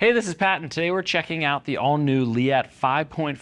Hey, this is Pat, and today we're checking out the all-new Leatt 5.5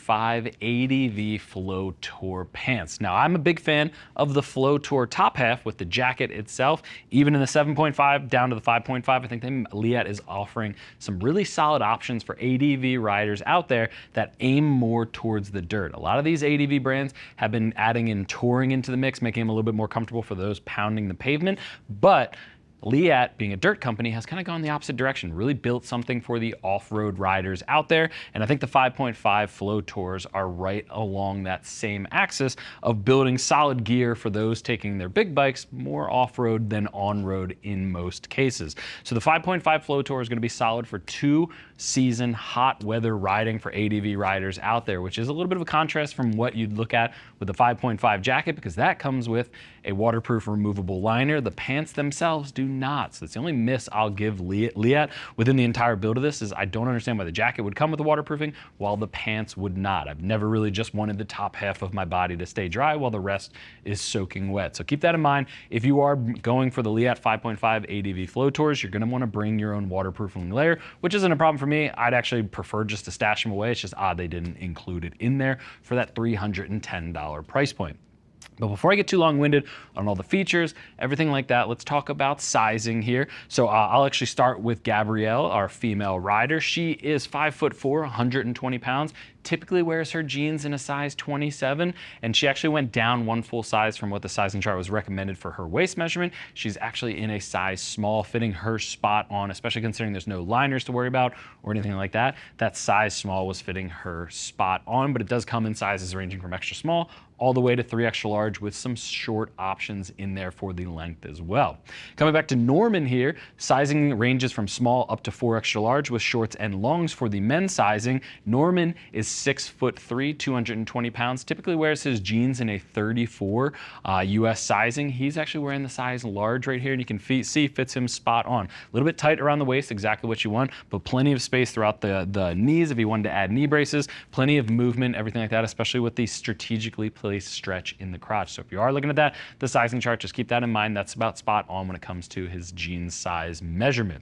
ADV Flowtour pants. Now, I'm a big fan of the Flowtour top half with the jacket itself. Even in the 7.5 down to the 5.5, I think Leatt is offering some really solid options for ADV riders out there that aim more towards the dirt. A lot of these ADV brands have been adding in touring into the mix, making them a little bit more comfortable for those pounding the pavement, but Leatt, being a dirt company, has kind of gone the opposite direction, really built something for the off-road riders out there, and I think the 5.5 Flowtours are right along that same axis of building solid gear for those taking their big bikes more off-road than on-road in most cases. So the 5.5 Flowtour is going to be solid for two-season hot weather riding for ADV riders out there, which is a little bit of a contrast from what you'd look at with the 5.5 jacket, because that comes with a waterproof removable liner. The pants themselves do not. So that's the only miss I'll give Leatt within the entire build of this. Is I don't understand why the jacket would come with the waterproofing while the pants would not. I've never really just wanted the top half of my body to stay dry while the rest is soaking wet. So keep that in mind. If you are going for the Leatt 5.5 ADV Flowtours, you're going to want to bring your own waterproofing layer, which isn't a problem for me. I'd actually prefer just to stash them away. It's just odd they didn't include it in there for that $310 price point. But before I get too long-winded on all the features, everything like that, let's talk about sizing here. So I'll actually start with Gabrielle, our female rider. She is 5'4", 120 pounds, typically wears her jeans in a size 27, and she actually went down one full size from what the sizing chart was recommended for her waist measurement. She's actually in a size small, fitting her spot on, especially considering there's no liners to worry about or anything like that. That size small was fitting her spot on, but it does come in sizes ranging from extra small all the way to 3 extra large with some short options in there for the length as well. Coming back to Norman here, sizing ranges from small up to 4 extra large with shorts and longs for the men's sizing. Norman is 6'3", 220 pounds, typically wears his jeans in a 34 US sizing. He's actually wearing the size large right here, and you can see fits him spot on. A little bit tight around the waist, exactly what you want, but plenty of space throughout the knees if you wanted to add knee braces, plenty of movement, everything like that, especially with the strategically placed stretch in the crotch. So if you are looking at that, the sizing chart, just keep that in mind. That's about spot on when it comes to his jeans size measurement.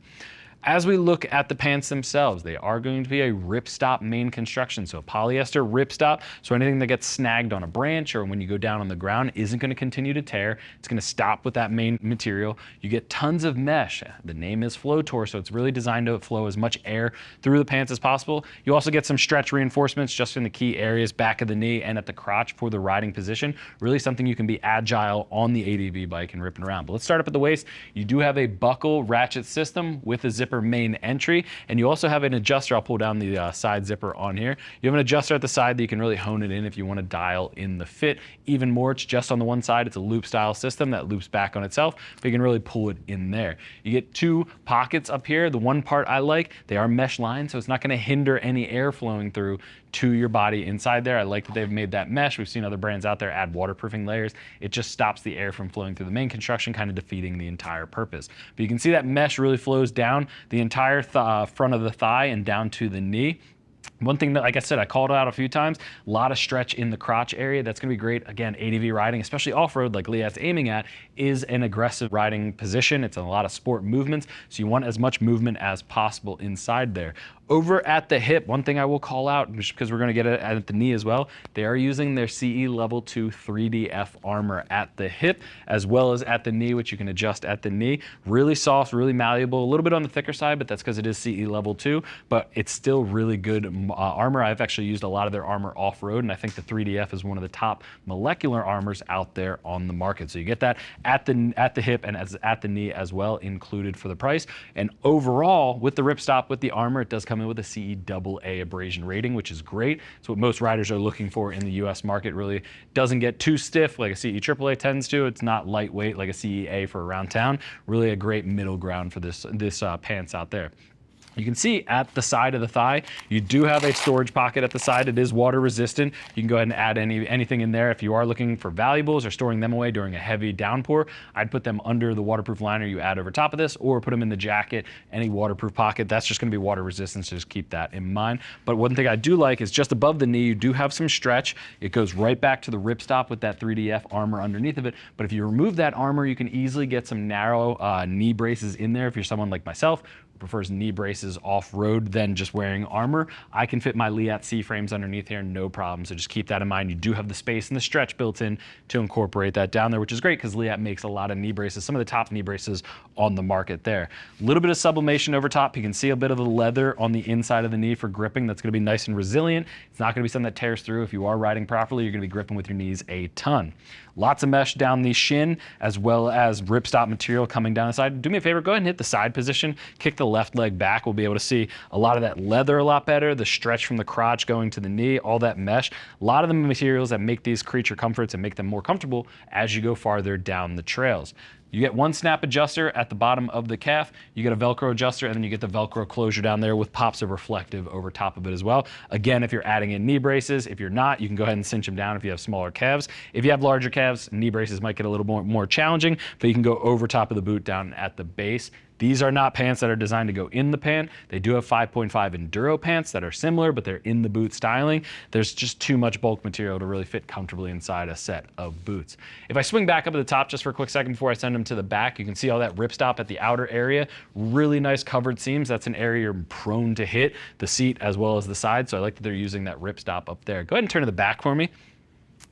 As we look at the pants themselves, they are going to be a ripstop main construction. So a polyester ripstop, so anything that gets snagged on a branch or when you go down on the ground isn't going to continue to tear. It's going to stop with that main material. You get tons of mesh. The name is Flowtour, so it's really designed to flow as much air through the pants as possible. You also get some stretch reinforcements just in the key areas, back of the knee and at the crotch for the riding position. Really something you can be agile on the ADV bike and ripping around. But let's start up at the waist. You do have a buckle ratchet system with a zipper main entry, and you also have an adjuster. I'll pull down the side zipper on here. You have an adjuster at the side that you can really hone it in if you want to dial in the fit even more. It's just on the one side. It's a loop style system that loops back on itself, but you can really pull it in there. You get 2 pockets up here. The one part I like, they are mesh lined, so it's not going to hinder any air flowing through to your body inside there. I like that they've made that mesh. We've seen other brands out there add waterproofing layers. It just stops the air from flowing through the main construction, kind of defeating the entire purpose. But you can see that mesh really flows down the entire front of the thigh and down to the knee. One thing that, like I said, I called out a few times, a lot of stretch in the crotch area. That's going to be great. Again, ADV riding, especially off-road like Leatt's aiming at, is an aggressive riding position. It's a lot of sport movements, so you want as much movement as possible inside there. Over at the hip, one thing I will call out, just because we're going to get it at the knee as well, they are using their CE Level 2 3DF armor at the hip as well as at the knee, which you can adjust at the knee. Really soft, really malleable, a little bit on the thicker side, but that's because it is CE Level 2, but it's still really good armor. I've actually used a lot of their armor off-road, and I think the 3DF is one of the top molecular armors out there on the market. So you get that at the hip and at the knee as well, included for the price. And overall, with the ripstop, with the armor, it does come in with a CE AA abrasion rating, which is great. It's what most riders are looking for in the US market. Really doesn't get too stiff like a CE AAA tends to. It's not lightweight like a CEA for around town. Really a great middle ground for this pants out there. You can see at the side of the thigh, you do have a storage pocket at the side. It is water resistant. You can go ahead and add anything in there. If you are looking for valuables or storing them away during a heavy downpour, I'd put them under the waterproof liner you add over top of this, or put them in the jacket, any waterproof pocket. That's just going to be water resistant, so just keep that in mind. But one thing I do like is just above the knee, you do have some stretch. It goes right back to the ripstop with that 3DF armor underneath of it. But if you remove that armor, you can easily get some narrow knee braces in there if you're someone like myself, prefers knee braces off-road than just wearing armor, I can fit my Leatt C-frames underneath here, no problem. So just keep that in mind. You do have the space and the stretch built in to incorporate that down there, which is great because Leatt makes a lot of knee braces, some of the top knee braces on the market there. A little bit of sublimation over top. You can see a bit of the leather on the inside of the knee for gripping. That's going to be nice and resilient. It's not going to be something that tears through. If you are riding properly, you're going to be gripping with your knees a ton. Lots of mesh down the shin, as well as ripstop material coming down the side. Do me a favor, go ahead and hit the side position, kick the left leg back. We'll be able to see a lot of that leather a lot better, the stretch from the crotch going to the knee, all that mesh. A lot of the materials that make these creature comforts and make them more comfortable as you go farther down the trails. You get one snap adjuster at the bottom of the calf, you get a Velcro adjuster, and then you get the Velcro closure down there with pops of reflective over top of it as well. Again, if you're adding in knee braces, if you're not, you can go ahead and cinch them down if you have smaller calves. If you have larger calves, knee braces might get a little more challenging, but you can go over top of the boot down at the base. These are not pants that are designed to go in the pant. They do have 5.5 Enduro pants that are similar, but they're in the boot styling. There's just too much bulk material to really fit comfortably inside a set of boots. If I swing back up at the top just for a quick second before I send them to the back, you can see all that ripstop at the outer area. Really nice covered seams. That's an area you're prone to hit the seat as well as the side. So I like that they're using that ripstop up there. Go ahead and turn to the back for me.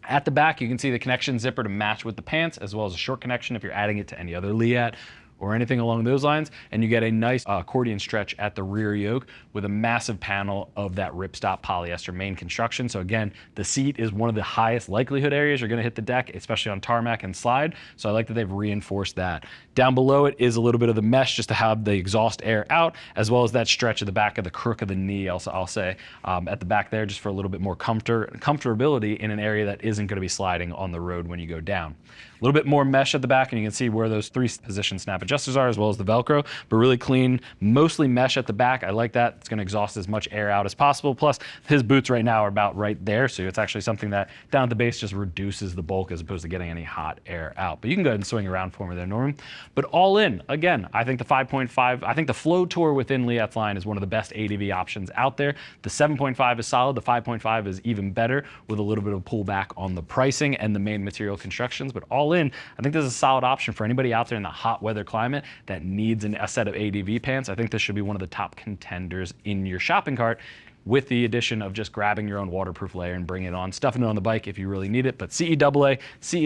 At the back, you can see the connection zipper to match with the pants, as well as a short connection if you're adding it to any other Leatt or anything along those lines, and you get a nice accordion stretch at the rear yoke with a massive panel of that ripstop polyester main construction. So again, the seat is one of the highest likelihood areas you're gonna hit the deck, especially on tarmac and slide. So I like that they've reinforced that. Down below it is a little bit of the mesh just to have the exhaust air out, as well as that stretch at the back of the crook of the knee, I'll say, at the back there, just for a little bit more comfortability in an area that isn't gonna be sliding on the road when you go down. A little bit more mesh at the back, and you can see where those 3 position snap adjusters are, as well as the Velcro, but really clean, mostly mesh at the back. I like that. It's gonna exhaust as much air out as possible. Plus, his boots right now are about right there, so it's actually something that down at the base just reduces the bulk as opposed to getting any hot air out. But you can go ahead and swing around for me there, Norman. But all in, again, I think the 5.5, I think the Flowtour within Leatt's line is one of the best ADV options out there. The 7.5 is solid. The 5.5 is even better with a little bit of pullback on the pricing and the main material constructions. But all in, I think this is a solid option for anybody out there in the hot weather climate that needs a set of ADV pants. I think this should be one of the top contenders in your shopping cart, with the addition of just grabbing your own waterproof layer and bringing it on, stuffing it on the bike if you really need it. But CE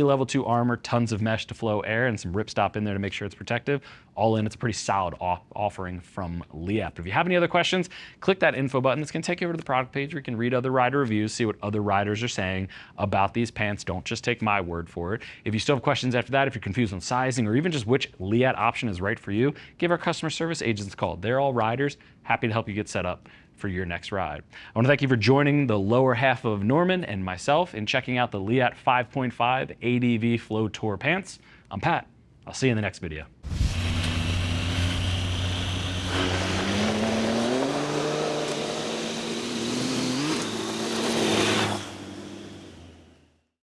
level 2 armor, tons of mesh to flow air, and some ripstop in there to make sure it's protective. All in, it's a pretty solid offering from Leatt. If you have any other questions, click that info button. It's gonna take you over to the product page where you can read other rider reviews, see what other riders are saying about these pants. Don't just take my word for it. If you still have questions after that, if you're confused on sizing or even just which Leatt option is right for you, give our customer service agents a call. They're all riders, happy to help you get set up for your next ride. I want to thank you for joining the lower half of Norman and myself in checking out the Leatt 5.5 ADV Flowtour pants. I'm Pat. I'll see you in the next video.